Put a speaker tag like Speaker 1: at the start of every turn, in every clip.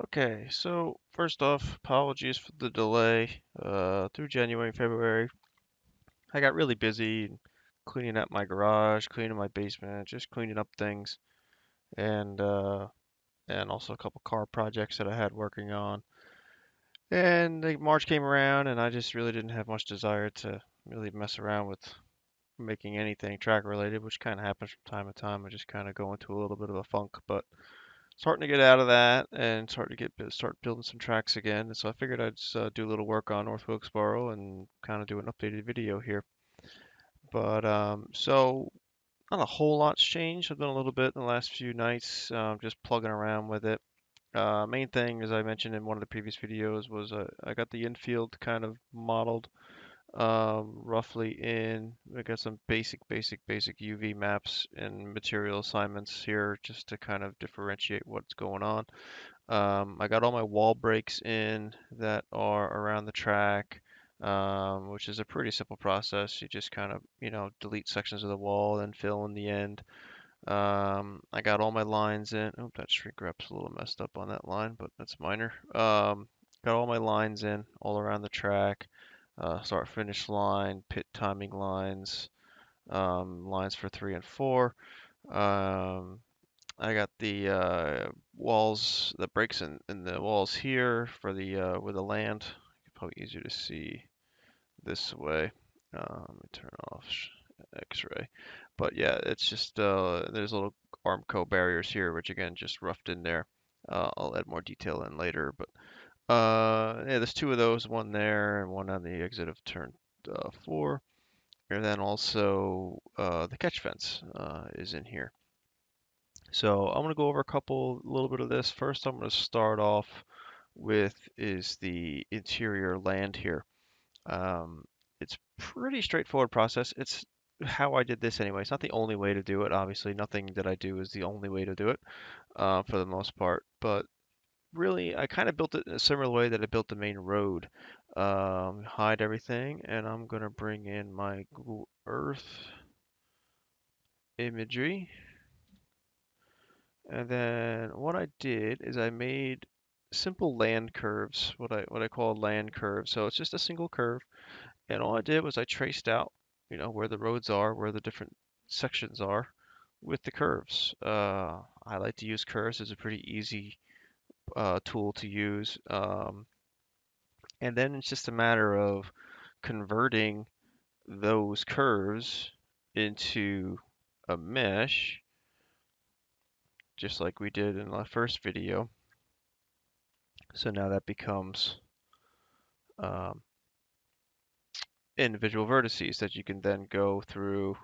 Speaker 1: Okay, so first off, apologies for the delay. Through January and February, I got really busy cleaning up my garage, cleaning my basement, just cleaning up things, and uh, and also a couple car projects that I had working on. And March came around, and I just really didn't have much desire to really mess around with making anything track related, which kind of happens from time to time. I just kind of go into a little bit of a funk, but starting to get out of that and start building some tracks again. And so I figured I'd just, do a little work on North Wilkesboro and kind of do an updated video here. But so not a whole lot's changed. I've done a little bit in the last few nights, just plugging around with it. Main thing, as I mentioned in one of the previous videos, was I got the infield kind of modeled roughly in. I got some basic UV maps and material assignments here just to kind of differentiate what's going on. I got all my wall breaks in that are around the track, which is a pretty simple process. You just kind of, delete sections of the wall and fill in the end. I got all my lines in. Oh, that shrink wrap's a little messed up on that line, but that's minor. Got all my lines in all around the track. Start finish line, pit timing lines, lines for 3 and 4. Um, I got the walls, the breaks in the walls here for the with the land. Probably easier to see this way. Let me turn off X-ray. But yeah, it's just there's little Armco barriers here, which again just roughed in there. I'll add more detail in later, but yeah, there's two of those, one there and one on the exit of turn 4, and then also the catch fence is in here. So I'm going to go over a little bit of this. First, I'm going to start off with is the interior land here. Um, it's pretty straightforward process. It's how I did this anyway. It's not the only way to do it. Obviously, nothing that I do is the only way to do it for the most part. But really, I kind of built it in a similar way that I built the main road. Hide everything, and I'm going to bring in my Google Earth imagery. And then what I did is I made simple land curves, what I call a land curve. So it's just a single curve, and all I did was I traced out, where the roads are, where the different sections are with the curves. I like to use curves as a pretty easy tool to use. And then it's just a matter of converting those curves into a mesh, just like we did in the first video. So now that becomes um, individual vertices that you can then go through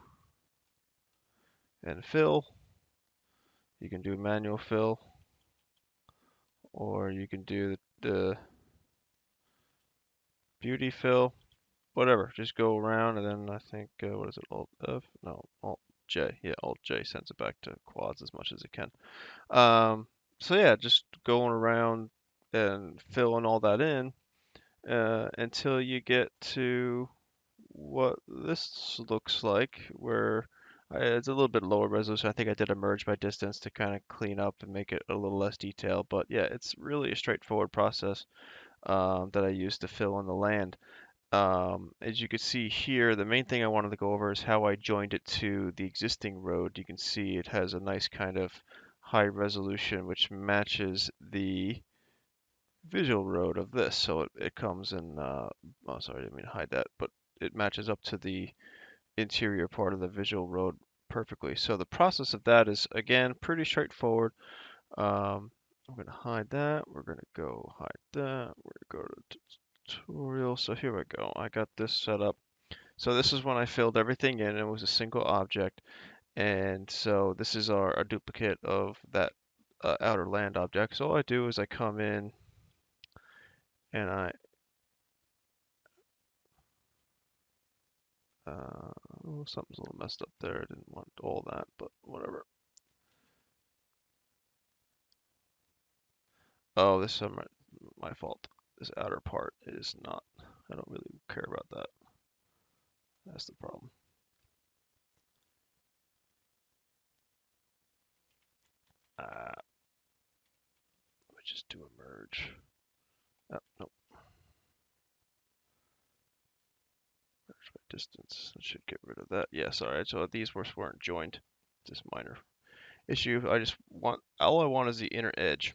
Speaker 1: and fill. You can do manual fill, or you can do the beauty fill, whatever. Just go around, and then I think, what is it, Alt F? No, Alt J. Yeah, Alt J sends it back to quads as much as it can. So yeah, just going around and filling all that in until you get to what this looks like, where it's a little bit lower resolution. I think I did a merge by distance to kind of clean up and make it a little less detailed. But yeah, it's really a straightforward process that I use to fill in the land. As you can see here, the main thing I wanted to go over is how I joined it to the existing road. You can see it has a nice kind of high resolution, which matches the visual road of this. So it comes in, oh, sorry, I didn't mean to hide that, but it matches up to the interior part of the visual road perfectly. So the process of that is, again, pretty straightforward. I'm going to hide that. We're going to go hide that. We're going to go to tutorial. So here we go. I got this set up. So this is when I filled everything in. It was a single object. And so this is our duplicate of that outer land object. So all I do is I come in and oh, something's a little messed up there. I didn't want all that, but whatever. Oh, this is my fault. This outer part is not. I don't really care about that. That's the problem. just do a merge. Oh, no, merge by distance. I should get rid of that. Yeah, sorry. So these weren't joined. Just minor issue. I just want, all I want is the inner edge.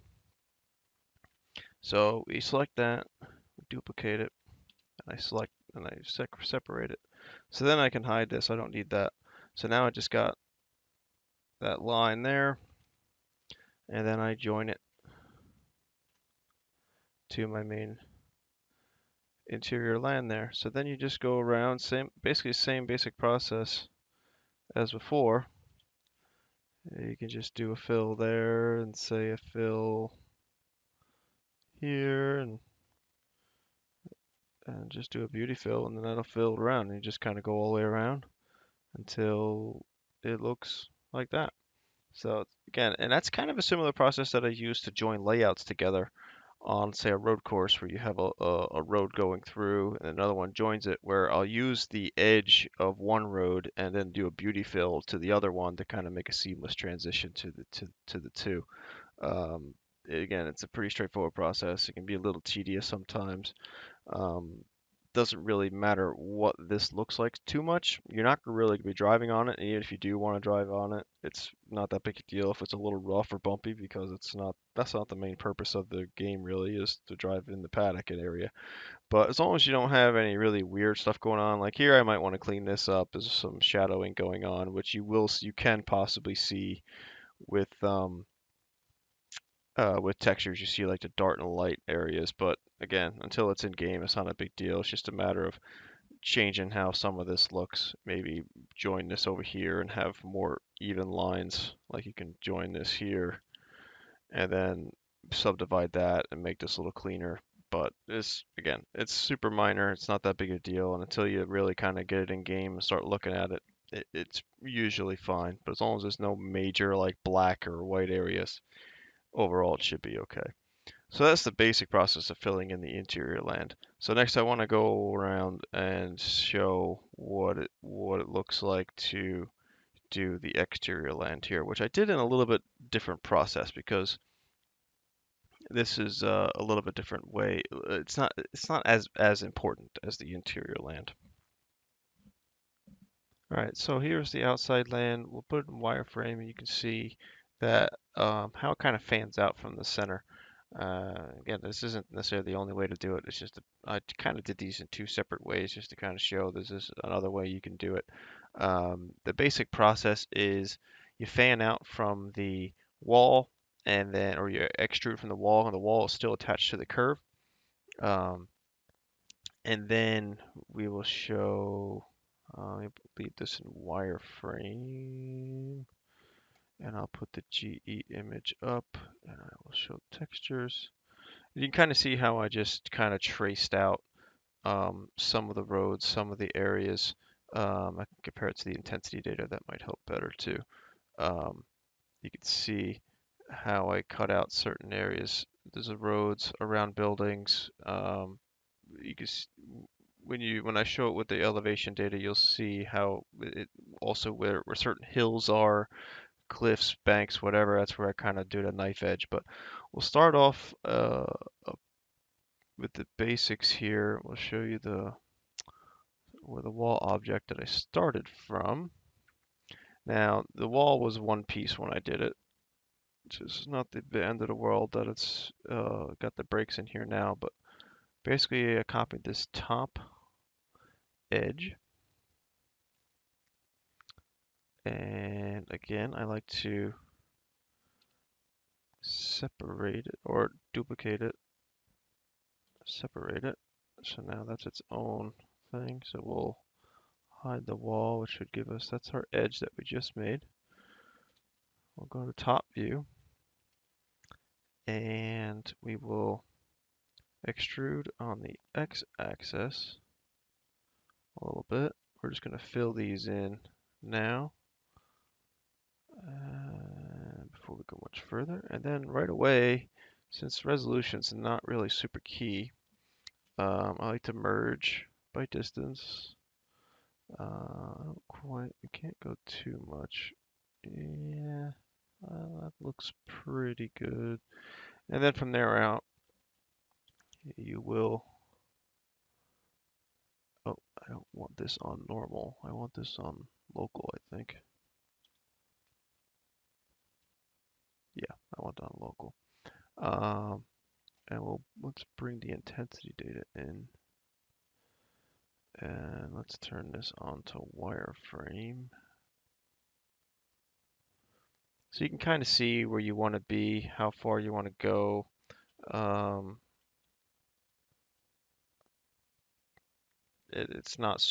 Speaker 1: So we select that, we duplicate it, and I select and I separate it. So then I can hide this. I don't need that. So now I just got that line there, and then I join it to my main interior land there. So then you just go around, basically same basic process as before. You can just do a fill there and say a fill here and just do a beauty fill, and then that'll fill it around, and you just kind of go all the way around until it looks like that. So again, and that's kind of a similar process that I use to join layouts together on, say, a road course where you have a road going through and another one joins it, where I'll use the edge of one road and then do a beauty fill to the other one to kind of make a seamless transition to the two. Um, Again, it's a pretty straightforward process. It can be a little tedious sometimes. Um, doesn't really matter what this looks like too much. You're not really gonna be driving on it, and even if you do want to drive on it, it's not that big a deal if it's a little rough or bumpy because that's not the main purpose of the game really, is to drive in the paddock area. But as long as you don't have any really weird stuff going on, like here I might want to clean this up. There's some shadowing going on, which you can possibly see with with textures. You see like the dark and light areas, but again, until it's in game, it's not a big deal. It's just a matter of changing how some of this looks. Maybe join this over here and have more even lines. Like you can join this here and then subdivide that and make this a little cleaner. But again, it's super minor. It's not that big a deal. And until you really kind of get it in game and start looking at it, it's usually fine. But as long as there's no major like black or white areas, overall it should be okay. So that's the basic process of filling in the interior land. So next I want to go around and show what it looks like to do the exterior land here, which I did in a little bit different process because this is a little bit different way. It's not as important as the interior land. All right, so here's the outside land. We'll put it in wireframe, and you can see that how it kind of fans out from the center. Again, this isn't necessarily the only way to do it. It's just I kind of did these in two separate ways just to kind of show this is another way you can do it. The basic process is you fan out from the wall, and then or you extrude from the wall, and the wall is still attached to the curve. Um, and then we will show. Let me leave this in wireframe, and I'll put the GE image up, and I will show textures. You can kind of see how I just kind of traced out some of the roads, some of the areas. I can compare it to the intensity data. That might help better too. Um, you can see how I cut out certain areas. There's the roads around buildings. You can when I show it with the elevation data, you'll see how it also where certain hills are, cliffs, banks, whatever. That's where I kind of do the knife edge. But we'll start off with the basics here. We'll show you where the wall object that I started from. Now, the wall was one piece when I did it, which is not the end of the world that it's got the breaks in here now, but basically I copied this top edge, and again, I like to separate it or duplicate it, separate it. So now that's its own thing. So we'll hide the wall, which should give us, that's our edge that we just made. We'll go to top view, and we will extrude on the x-axis a little bit. We're just going to fill these in now before we go much further. And then right away, since resolution's not really super key, I like to merge by distance. I don't quite, we can't go too much. Yeah, that looks pretty good. And then from there out, you will, oh, I don't want this on normal. I want this on local, I think. Yeah, I want it on local. And let's bring the intensity data in. And let's turn this on to wireframe. So you can kind of see where you want to be, how far you want to go. Um, it's not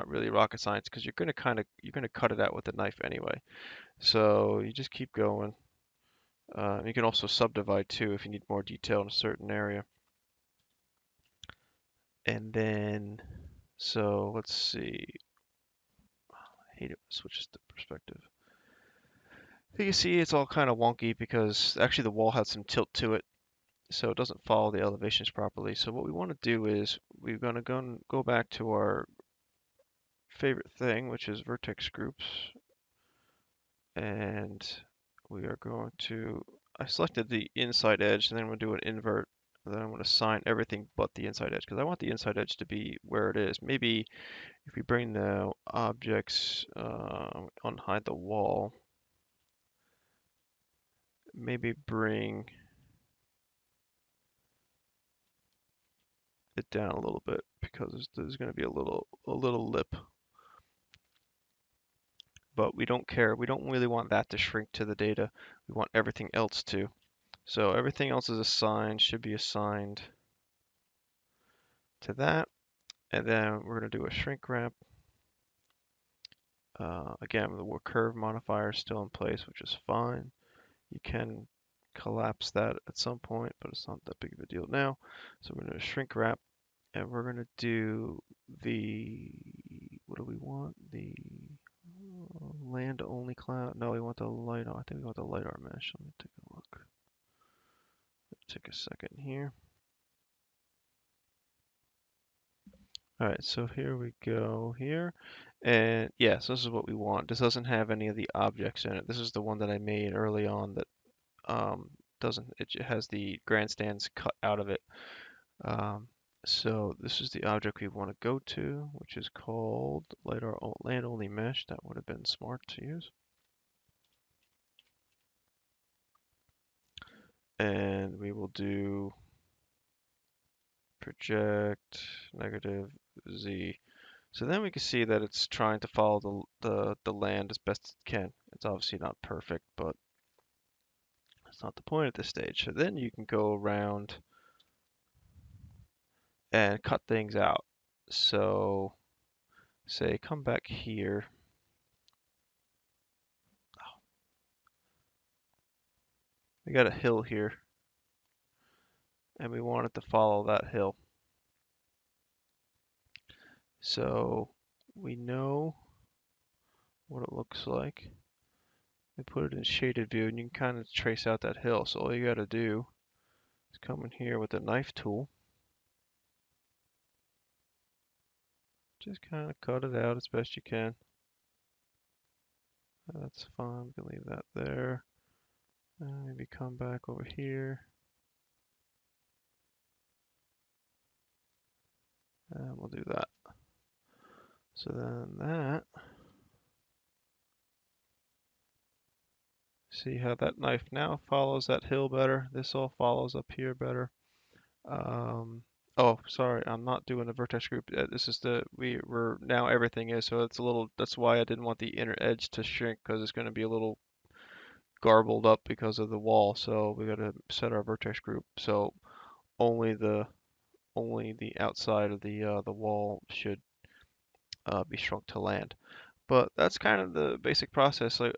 Speaker 1: really rocket science because you're gonna cut it out with a knife anyway. So you just keep going. You can also subdivide too if you need more detail in a certain area. And then, so let's see. I hate it when it switches to perspective. You can see it's all kind of wonky because actually the wall has some tilt to it, so it doesn't follow the elevations properly. So what we want to do is we're going to go back to our favorite thing, which is Vertex Groups, and we are going to, I selected the inside edge, and then I'm going to do an invert, and then I'm going to assign everything but the inside edge, because I want the inside edge to be where it is. Maybe if we bring the objects, unhide the wall, maybe bring it down a little bit, because there's going to be a little lip. But we don't care. We don't really want that to shrink to the data. We want everything else to. So everything else is assigned, should be assigned to that. And then we're going to do a shrink wrap. Again, the curve modifier is still in place, which is fine. You can collapse that at some point, but it's not that big of a deal now. So we're going to shrink wrap, and we're going to do the, what do we want? The land only cloud. No, we want the LiDAR. I think we want the LiDAR mesh. Let me take a look. Take a second here. All right, so here we go here. And yes, this is what we want. This doesn't have any of the objects in it. This is the one that I made early on that doesn't, it has the grandstands cut out of it. Um, so this is the object we want to go to, which is called LiDAR land only mesh. That would have been smart to use. And we will do project negative Z. So then we can see that it's trying to follow the land as best it can. It's obviously not perfect, but that's not the point at this stage. So then you can go around and cut things out. So say come back here. We got a hill here, and we want it to follow that hill. So we know what it looks like. We put it in shaded view, and you can kind of trace out that hill. So all you got to do is come in here with the knife tool. Just kind of cut it out as best you can. That's fine, we can leave that there. Maybe come back over here. And we'll do that. So then that, see how that knife now follows that hill better. This all follows up here better. Oh, sorry, I'm not doing the vertex group. This is we're now everything is, so it's a little, that's why I didn't want the inner edge to shrink because it's going to be a little garbled up because of the wall. So we got to set our vertex group. So only the outside of the wall should be shrunk to land. But that's kind of the basic process. Like,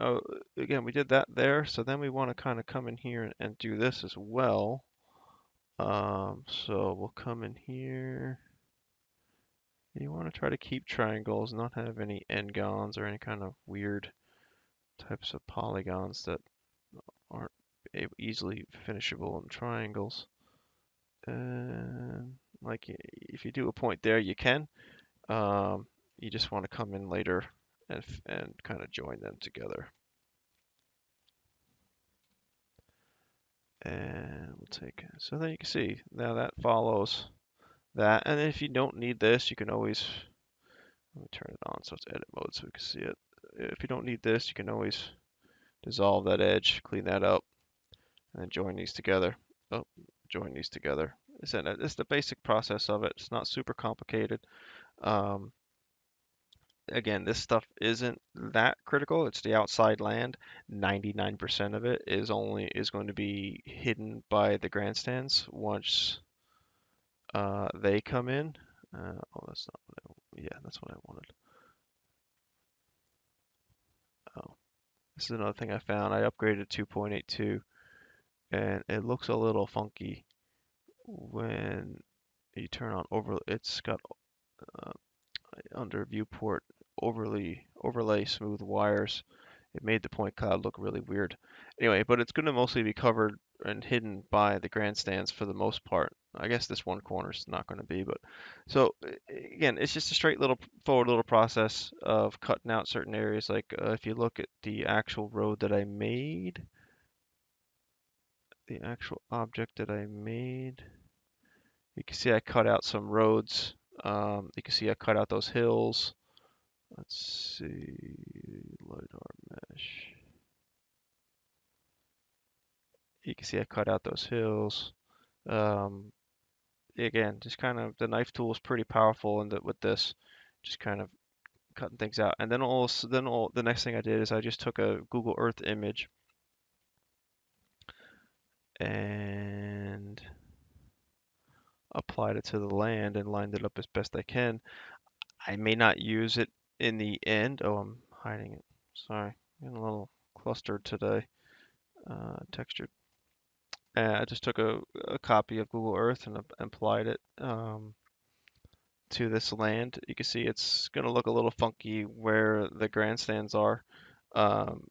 Speaker 1: again, we did that there, so then we want to kind of come in here and do this as well. So we'll come in here. You want to try to keep triangles, not have any n-gons or any kind of weird types of polygons that aren't easily finishable in triangles. And like if you do a point there, you can. You just want to come in later and kind of join them together. And we'll So then you can see now that follows that, and if you don't need this, you can always, let me turn it on so it's edit mode so we can see it. If you don't need this, you can always dissolve that edge, clean that up, and then join these together. Oh, join these together. It's the basic process of it. It's not super complicated. Um, Again, this stuff isn't that critical. It's the outside land. 99% of it is going to be hidden by the grandstands once they come in. Oh, that's not what yeah, that's what I wanted. Oh, this is another thing I found. I upgraded to 2.82, and it looks a little funky when you turn on over. It's got uh, under viewport overlay smooth wires. It made the point cloud look really weird. Anyway, but it's going to mostly be covered and hidden by the grandstands for the most part. I guess this one corner is not going to be, but so again, it's just a straight little forward little process of cutting out certain areas. Like if you look at the actual road that I made, the actual object that I made, you can see I cut out some roads. You can see I cut out those hills. Let's see, LiDAR mesh. You can see I cut out those hills. Um, Again, just kind of the knife tool is pretty powerful with this, just kind of cutting things out. And then the next thing I did is I just took a Google Earth image and applied it to the land and lined it up as best I can. I may not use it in the end. Oh, I'm hiding it. Sorry, getting a little clustered today. Textured. I just took a copy of Google Earth and applied it to this land. You can see it's going to look a little funky where the grandstands are, um,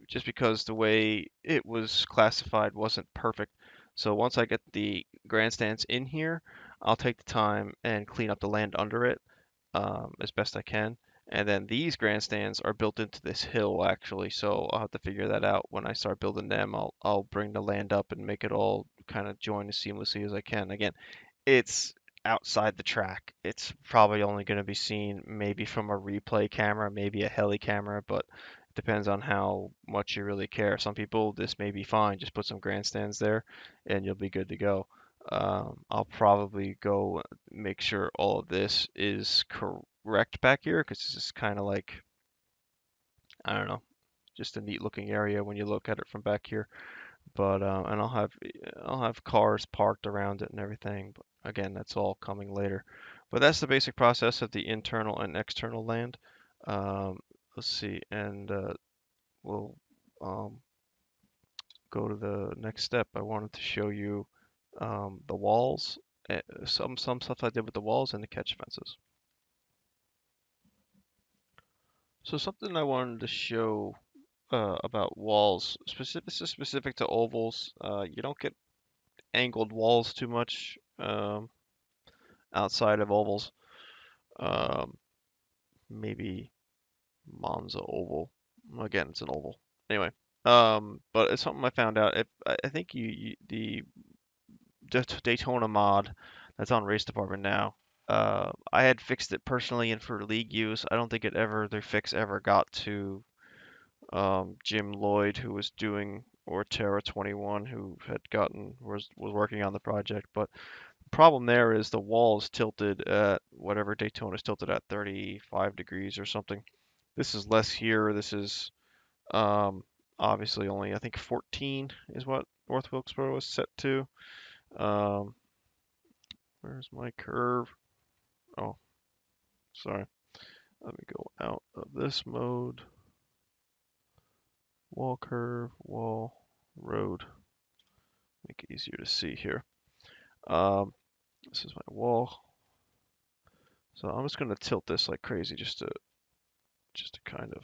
Speaker 1: just because the way it was classified wasn't perfect. So once I get the grandstands in here, I'll take the time and clean up the land under it as best I can. And then these grandstands are built into this hill actually, so I'll have to figure that out when I start building them. I'll bring the land up and make it all kind of join as seamlessly as I can. Again, it's outside the track. It's probably only going to be seen maybe from a replay camera, maybe a heli camera, but it depends on how much you really care. Some people, this may be fine. Just put some grandstands there and you'll be good to go. I'll probably go make sure all of this is correct back here because this is kind of like, I don't know, just a neat looking area when you look at it from back here. But and I'll have cars parked around it and everything. But again, that's all coming later. But that's the basic process of the internal and external land. Um, let's see, and we'll um, go to the next step. I wanted to show you the walls, some stuff I did with the walls and the catch fences. So something I wanted to show about walls, this is specific to ovals. You don't get angled walls too much outside of ovals. Um, Maybe Monza oval. Again, it's an oval. Anyway, but it's something I found out. If I think the Daytona mod that's on Race Department now. I had fixed it personally and for league use. I don't think their fix ever got to Jim Lloyd, who was doing, or Terra 21, who was working on the project. But problem there is the wall is tilted at whatever Daytona is tilted at 35 degrees or something. This is less here. This is um, obviously only I think 14 is what North Wilkesboro is set to. Um, where's my curve? Oh, sorry. Let me go out of this mode. Wall curve, wall, road. Make it easier to see here. This is my wall. So I'm just going to tilt this like crazy just to kind of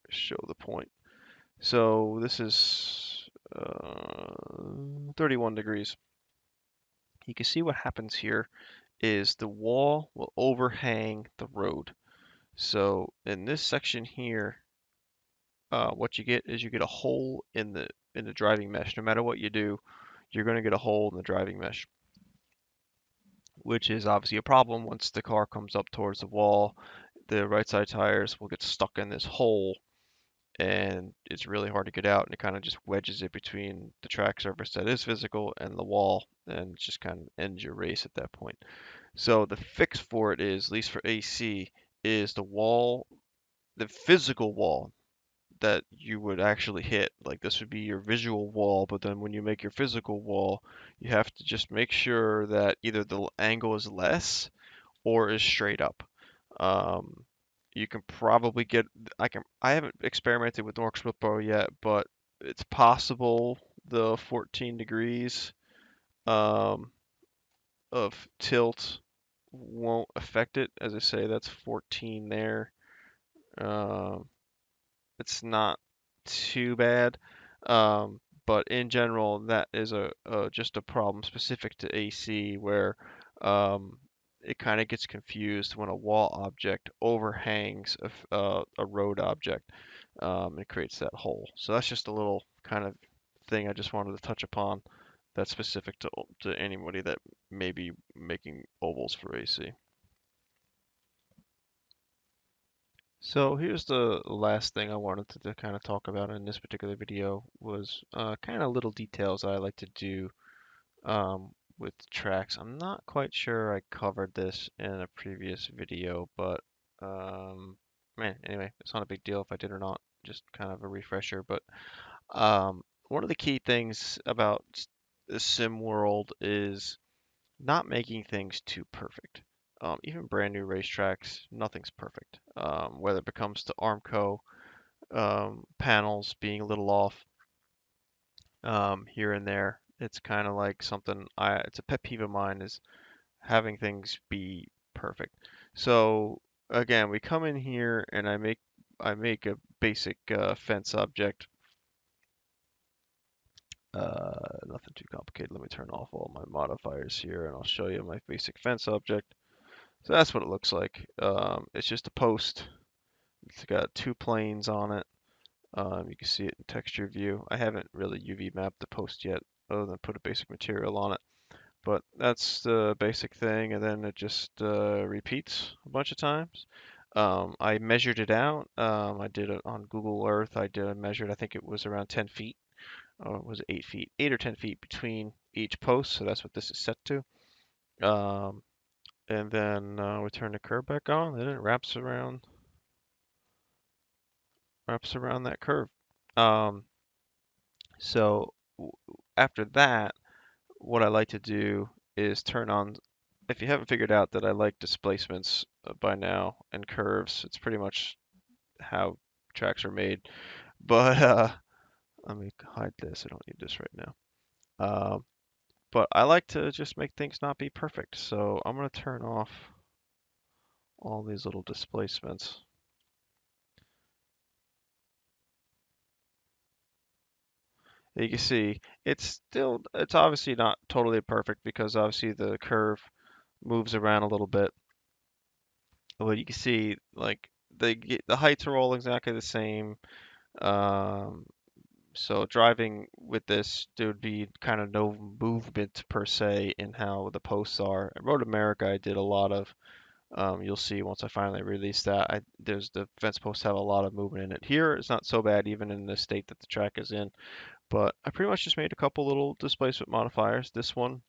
Speaker 1: show the point. So this is 31 degrees. You can see what happens here is the wall will overhang the road. So in this section here, what you get is you get a hole in in the driving mesh. No matter what you do, you're going to get a hole in the driving mesh, which is obviously a problem. Once the car comes up towards the wall, the right side tires will get stuck in this hole, and it's really hard to get out, and it kind of just wedges it between the track surface that is physical and the wall, and just kind of ends your race at that point. So the fix for it is, at least for AC, is the wall, the physical wall that you would actually hit. Like this would be your visual wall, but then when you make your physical wall, you have to just make sure that either the angle is less or is straight up. Um, you can probably get, I haven't experimented with Norx Flip Pro yet, but it's possible the 14 degrees um, of tilt won't affect it. As I say, that's 14 there. Um, it's not too bad. But in general, that is just a problem specific to AC where um, it kind of gets confused when a wall object overhangs a road object. It creates that hole. So that's just a little kind of thing I just wanted to touch upon that's specific to anybody that may be making ovals for AC. So here's the last thing I wanted to kind of talk about in this particular video was kind of little details I like to do with tracks. I'm not quite sure I covered this in a previous video, but man, anyway, it's not a big deal if I did or not. Just kind of a refresher. But one of the key things about the sim world is not making things too perfect. Even brand new racetracks, nothing's perfect. Whether it becomes to Armco panels being a little off here and there, it's kind of like something it's a pet peeve of mine is having things be perfect. So again, we come in here and I make a basic fence object. Nothing too complicated. Let me turn off all my modifiers here and I'll show you my basic fence object. So that's what it looks like. It's just a post. It's got two planes on it. You can see it in texture view. I haven't really UV mapped the post yet, other than put a basic material on it. But that's the basic thing, and then it just repeats a bunch of times. I measured it out. I did it on Google Earth. I measured, I think it was around 10 feet, or was it 8 feet? 8 or 10 feet between each post, so that's what this is set to. Um, and then we turn the curve back on, and it wraps around that curve. Um, so after that, what I like to do is turn on, if you haven't figured out that I like displacements by now and curves, it's pretty much how tracks are made. But let me hide this. I don't need this right now. But I like to just make things not be perfect. So I'm going to turn off all these little displacements. You can see it's obviously not totally perfect because obviously the curve moves around a little bit. But you can see like the heights are all exactly the same. Um, so driving with this, there would be kind of no movement per se in how the posts are. At Road America, I did a lot of. You'll see once I finally release that. There's the fence posts have a lot of movement in it. Here, it's not so bad, even in the state that the track is in. But I pretty much just made a couple little displacement modifiers. This one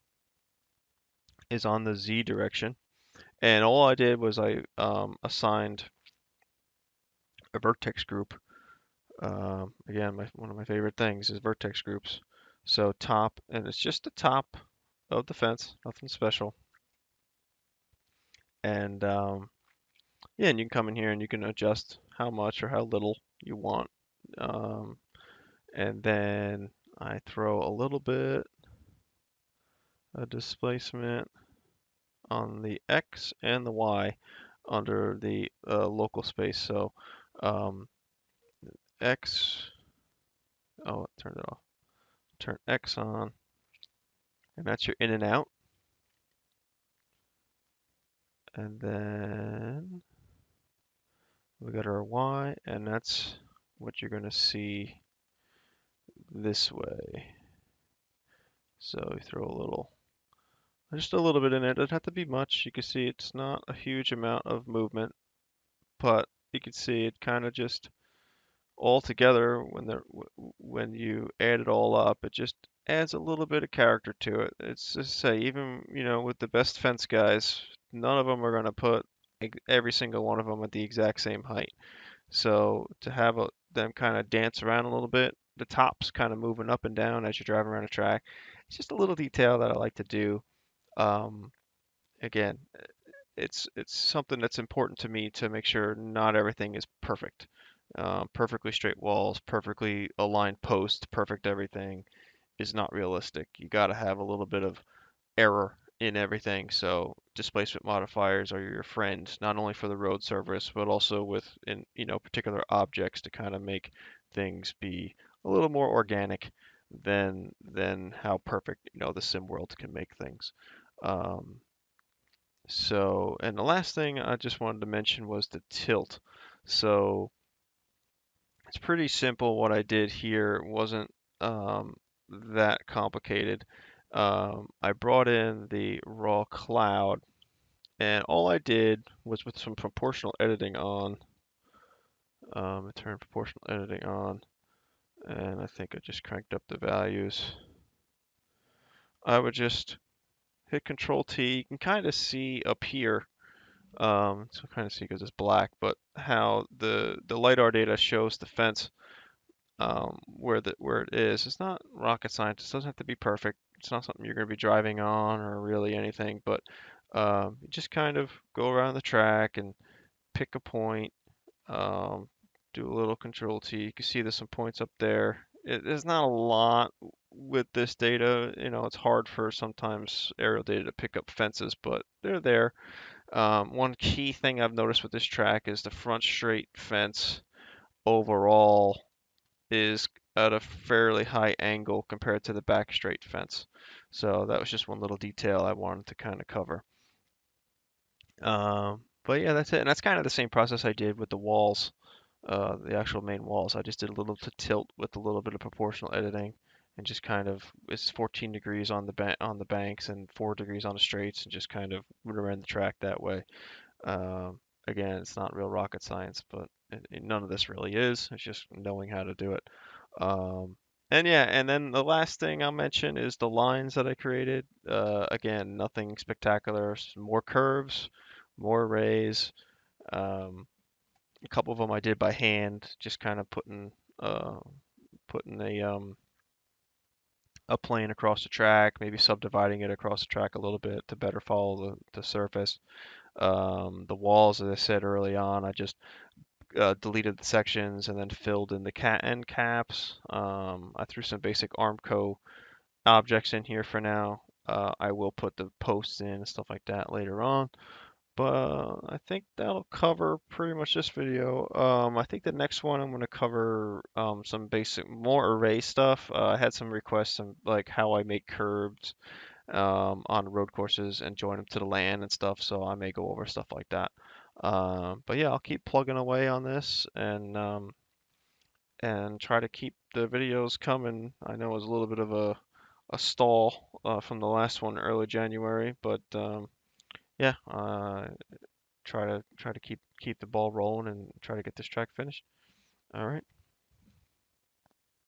Speaker 1: is on the Z direction, and all I did was I assigned a vertex group. Again, one of my favorite things is vertex groups. So top, and it's just the top of the fence, nothing special. And yeah, and you can come in here and you can adjust how much or how little you want. Um, and then I throw a little bit of displacement on the X and the Y under the local space. So um, X, oh, I turned it off. Turn X on, and that's your in and out. And then we got our Y, and that's what you're going to see this way. So we throw just a little bit in there. It doesn't have to be much. You can see it's not a huge amount of movement, but you can see it kind of just all together when you add it all up, it just adds a little bit of character to it. It's just say even with the best fence guys, none of them are going to put every single one of them at the exact same height. So to have them kind of dance around a little bit, the tops kind of moving up and down as you're driving around a track, it's just a little detail that I like to do. Um, Again, it's something that's important to me to make sure not everything is perfect. Perfectly straight walls, perfectly aligned posts, perfect everything is not realistic. You got to have a little bit of error in everything. So displacement modifiers are your friend, not only for the road surface, but also with particular objects to kind of make things be a little more organic than how perfect the sim world can make things. Um, and the last thing I just wanted to mention was the tilt. So it's pretty simple. What I did here wasn't um, that complicated. I brought in the raw cloud, and all I did was with some proportional editing on. I turned proportional editing on, and I think I just cranked up the values. I would just hit Control T. You can kind of see up here. So kind of see because it's black, but how the lidar data shows the fence where it is. It's not rocket science. It doesn't have to be perfect. It's not something you're going to be driving on or really anything, but you just kind of go around the track and pick a point. Um, do a little Control T. You can see there's some points up there. There's not a lot with this data. It's hard for sometimes aerial data to pick up fences, but they're there. One key thing I've noticed with this track is the front straight fence overall is at a fairly high angle compared to the back straight fence. So that was just one little detail I wanted to kind of cover. But yeah, that's it. And that's kind of the same process I did with the walls, the actual main walls. I just did a little to tilt with a little bit of proportional editing and just kind of it's 14 degrees on the banks and 4 degrees on the straights and just kind of went around the track that way. Again, it's not real rocket science, but none of this really is. It's just knowing how to do it. Um, and yeah, and then the last thing I'll mention is the lines that I created. Again, nothing spectacular. More curves, more rays. Um, a couple of them I did by hand, just kind of uh, putting a plane across the track, maybe subdividing it across the track a little bit to better follow the surface. The walls, as I said early on, I just deleted the sections and then filled in the end caps. I threw some basic Armco objects in here for now. I will put the posts in and stuff like that later on. But I think that'll cover pretty much this video. I think the next one I'm going to cover some basic, more array stuff. I had some requests on like how I make curbs on road courses and join them to the LAN and stuff. So I may go over stuff like that. But yeah, I'll keep plugging away on this and try to keep the videos coming. I know it was a little bit of a stall from the last one early January, but yeah, try to keep the ball rolling and try to get this track finished. All right.